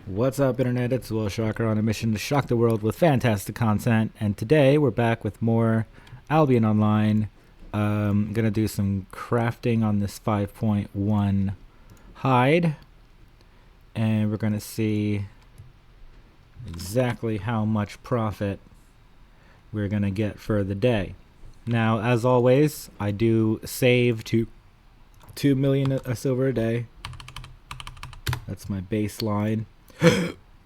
What's up, Internet? It's WILSHOCKER on a mission to shock the world with fantastic content. And today we're back with more Albion Online. I'm going to do some crafting on this 5.1 hide. And we're going to see exactly how much profit we're going to get for the day. Now, as always, I do save to 2 million a silver a day. That's my baseline.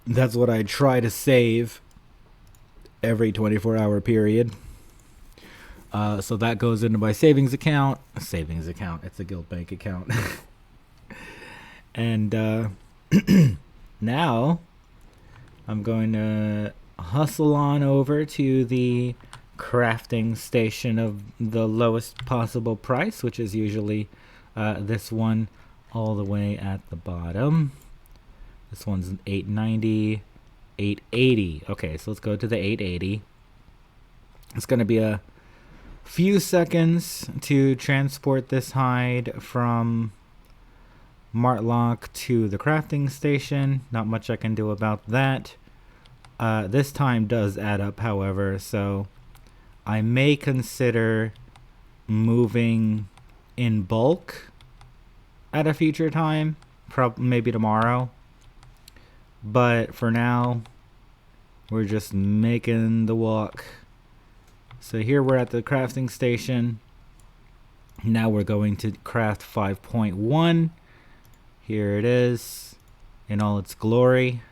That's what I try to save every 24-hour period. So that goes into my savings account. It's a guild bank account. And now I'm going to hustle on over to the crafting station of the lowest possible price, which is usually this one all the way at the bottom. This one's 890, 880. Okay, so let's go to the 880. It's going to be a few seconds to transport this hide from Martlock to the crafting station. Not much I can do about that. This time does add up, however, so I may consider moving in bulk at a future time, maybe tomorrow. But for now, we're just making the walk. So here we're at the crafting station. Now we're going to craft 5.1. Here it is in all its glory.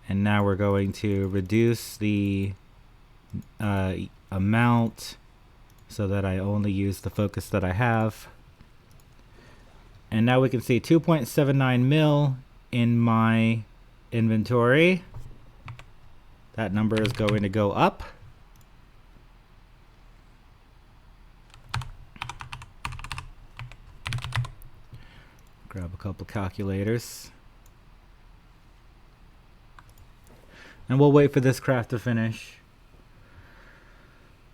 And now we're going to reduce the amount so that I only use the focus that I have. And now we can see 2.79 mil in my inventory. That number is going to go up. Grab a couple calculators. And we'll wait for this craft to finish.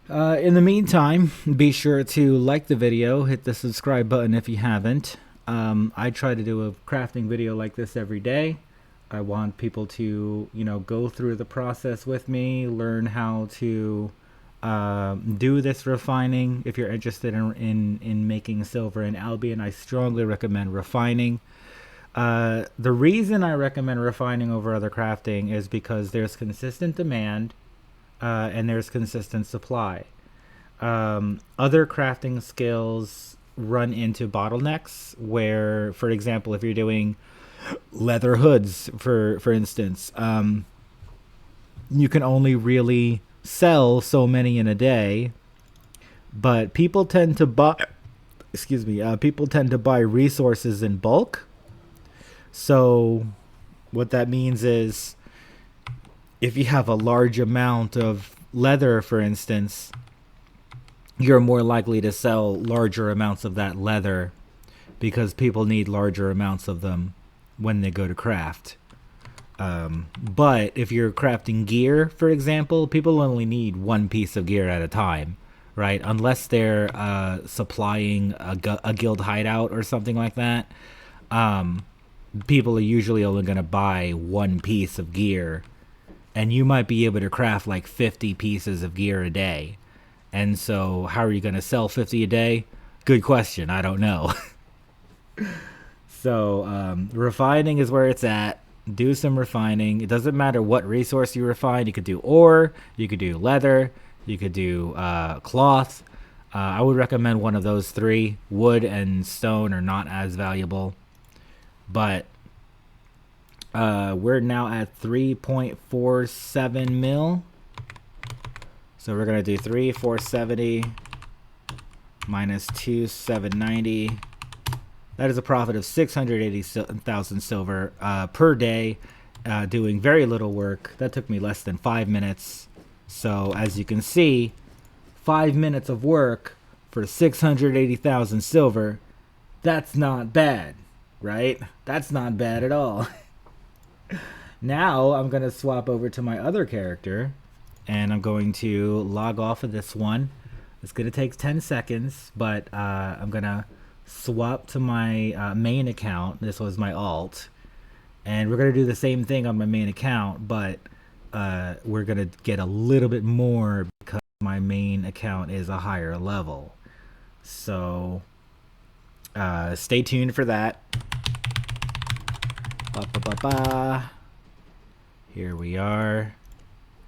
In the meantime, be sure to like the video, hit the subscribe button if you haven't. I try to do a crafting video like this every day. I want people to, go through the process with me, learn how to do this refining. If you're interested in making silver in Albion, I strongly recommend refining. The reason I recommend refining over other crafting is because there's consistent demand and there's consistent supply. Other crafting skills run into bottlenecks where, for example, if you're doing leather hoods, for instance, you can only really sell so many in a day, but people tend to buy resources in bulk. So what that means is if you have a large amount of leather, for instance, you're more likely to sell larger amounts of that leather because people need larger amounts of them when they go to craft. But if you're crafting gear, for example, people only need one piece of gear at a time, right? Unless they're supplying a guild hideout or something like that. People are usually only going to buy one piece of gear, and you might be able to craft like 50 pieces of gear a day. And so how are you going to sell 50 a day? Good question. I don't know. So refining is where it's at. Do some refining. It doesn't matter what resource you refine. You could do ore, you could do leather, you could do cloth. I would recommend one of those three. Wood and stone are not as valuable. But we're now at 3.47 mil. So we're going to do 3,470 minus 2,790. That is a profit of 680,000 silver per day, doing very little work. That took me less than 5 minutes. So as you can see, 5 minutes of work for 680,000 silver, that's not bad, right? That's not bad at all. Now I'm going to swap over to my other character. And I'm going to log off of this one. It's going to take 10 seconds, but I'm going to swap to my main account. This was my alt. And we're going to do the same thing on my main account, but we're going to get a little bit more because my main account is a higher level. So stay tuned for that. Here we are.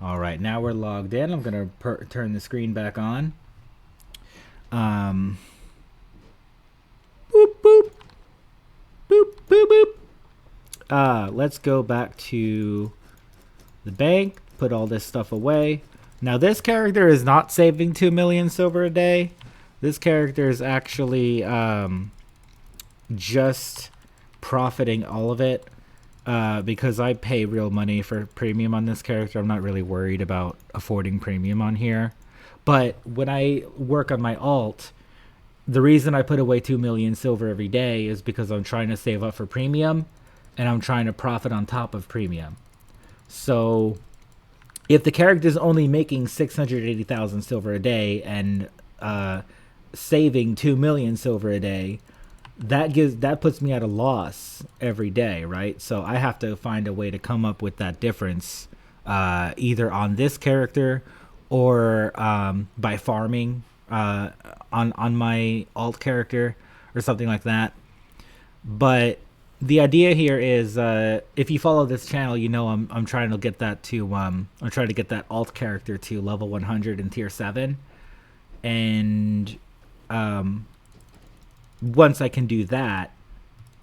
All right, now we're logged in. I'm going to turn the screen back on. Boop, boop. Boop, boop, boop. Let's go back to the bank, put all this stuff away. Now, this character is not saving 2 million silver a day. This character is actually just profiting all of it because I pay real money for premium on this character. I'm not really worried about affording premium on here. But when I work on my alt, the reason I put away 2 million silver every day is because I'm trying to save up for premium and I'm trying to profit on top of premium. So if the character is only making 680,000 silver a day and saving 2 million silver a day, that puts me at a loss every day, right? So I have to find a way to come up with that difference, either on this character or by farming on my alt character or something like that. But the idea here is, if you follow this channel, you know I'm trying to get that to I'm trying to get that alt character to level 100 in tier 7, and once I can do that,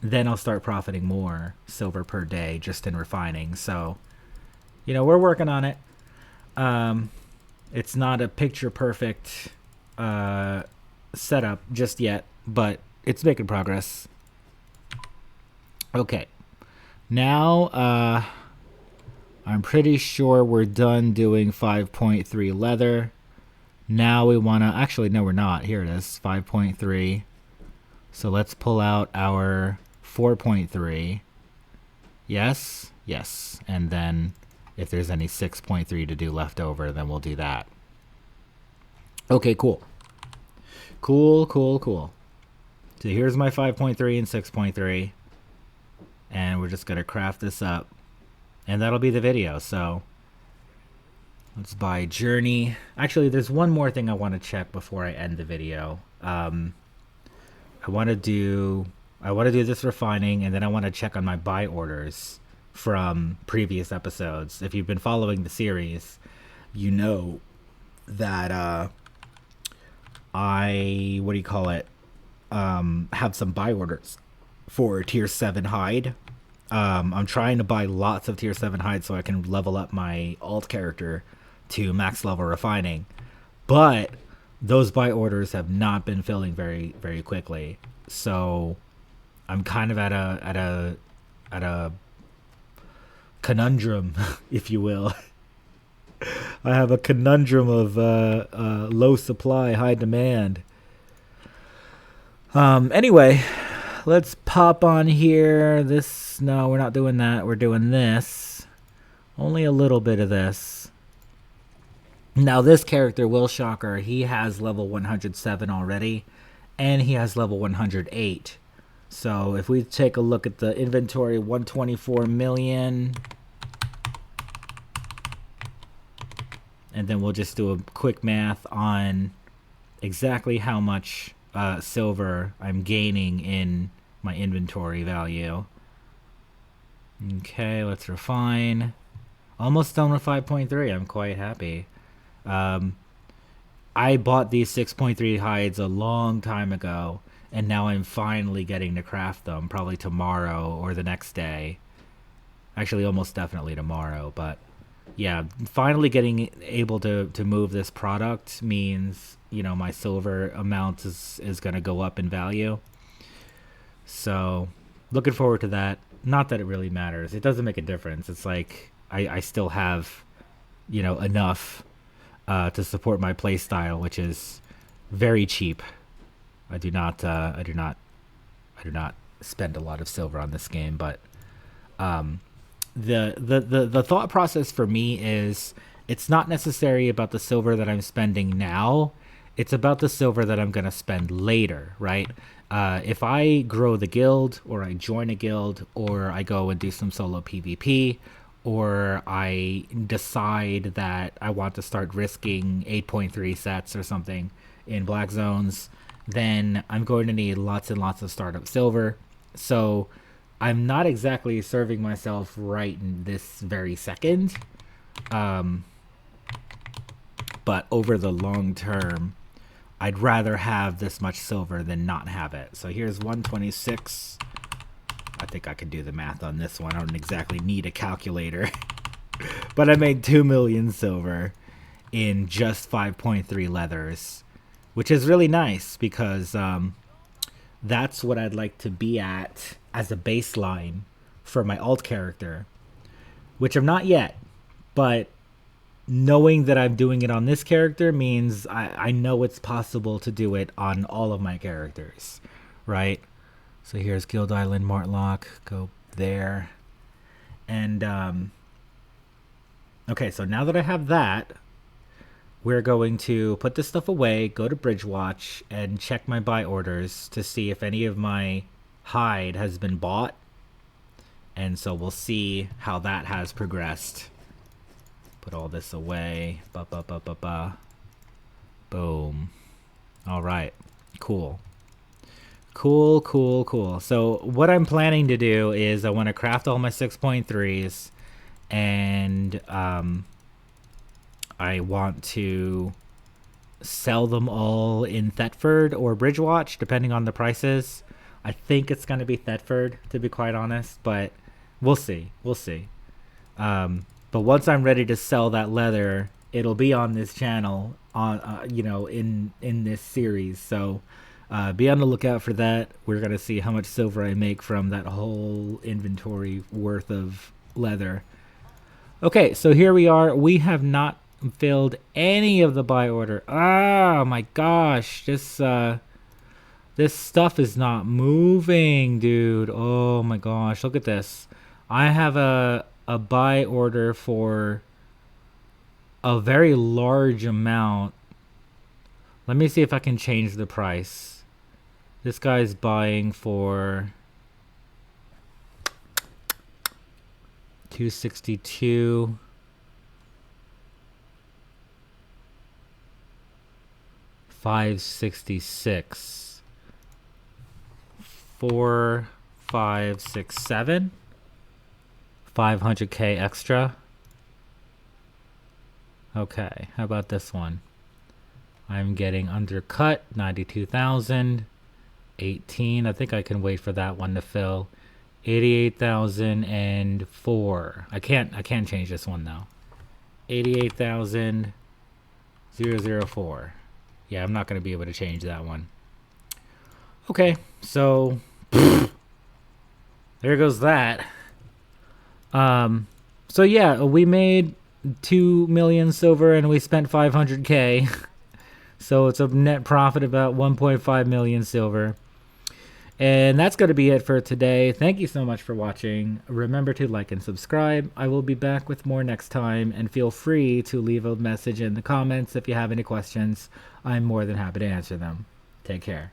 then I'll start profiting more silver per day just in refining. So, you know, we're working on it. It's not a picture perfect setup just yet, but it's making progress. Okay, now I'm pretty sure we're done doing 5.3 leather. Now we want to, actually no we're not, here it is, 5.3. So let's pull out our 4.3. Yes, yes, and then if there's any 6.3 to do left over, then we'll do that. Okay, cool. Cool. So here's my 5.3 and 6.3. And we're just going to craft this up. And that'll be the video. So let's buy Journey. Actually, there's one more thing I want to check before I end the video. I want to do this refining, and then I want to check on my buy orders from previous episodes. If you've been following the series, you know that I have some buy orders for tier 7 hide. I'm trying to buy lots of tier 7 hide so I can level up my alt character to max level refining. But those buy orders have not been filling very, very quickly. So I'm kind of at a conundrum, if you will. I have a conundrum of low supply, high demand. Anyway, let's pop on here. No, we're not doing that. We're doing this. Only a little bit of this. Now, this character, WILSHOCKER, he has level 107 already, and he has level 108. So if we take a look at the inventory, 124 million. And then we'll just do a quick math on exactly how much silver I'm gaining in my inventory value. Okay, let's refine. Almost done with 5.3. I'm quite happy. I bought these 6.3 hides a long time ago, and now I'm finally getting to craft them, probably tomorrow or the next day. Actually, almost definitely tomorrow, but yeah, finally getting able to move this product means, you know, my silver amount is going to go up in value. So looking forward to that. Not that it really matters. It doesn't make a difference. It's like I still have, you know, enough to support my play style, which is very cheap. I do not spend a lot of silver on this game, but the thought process for me is it's not necessary about the silver that I'm spending now. It's about the silver that I'm going to spend later, right? If I grow the guild, or I join a guild, or I go and do some solo PvP, or I decide that I want to start risking 8.3 sets or something in black zones, then I'm going to need lots and lots of startup silver. So I'm not exactly serving myself right in this very second. But over the long term, I'd rather have this much silver than not have it. So here's 126. I think I could do the math on this one. I don't exactly need a calculator. But I made 2 million silver in just 5.3 leathers, which is really nice because that's what I'd like to be at as a baseline for my alt character, which I'm not yet. But knowing that I'm doing it on this character means I know it's possible to do it on all of my characters, right? So here's Guild Island, Mortlock, go there. And, okay, so now that I have that, we're going to put this stuff away, go to Bridgewatch, and check my buy orders to see if any of my hide has been bought. And so we'll see how that has progressed. Put all this away. Boom. All right. Cool. Cool. So what I'm planning to do is I want to craft all my 6.3s, and I want to sell them all in Thetford or Bridgewatch, depending on the prices. I think it's going to be Thetford, to be quite honest, but we'll see. But once I'm ready to sell that leather, it'll be on this channel, on in this series. So be on the lookout for that. We're gonna see how much silver I make from that whole inventory worth of leather. Okay, so here we are. We have not filled any of the buy order. Oh my gosh, this stuff is not moving, dude. Oh my gosh, look at this. I have a buy order for a very large amount. Let me see if I can change the price. This guy's buying for 262. 566. 4, 5, 6, 7. 500k extra. Okay, how about this one? I'm getting undercut, 92,000. 18, I think I can wait for that one to fill. 88,004. I can't change this one though. 88,004. Yeah, I'm not going to be able to change that one. Okay, so there goes that. So yeah, we made 2 million silver and we spent 500k. So it's a net profit about 1.5 million silver. And that's going to be it for today. Thank you so much for watching. Remember to like and subscribe. I will be back with more next time, and feel free to leave a message in the comments if you have any questions. I'm more than happy to answer them. Take care.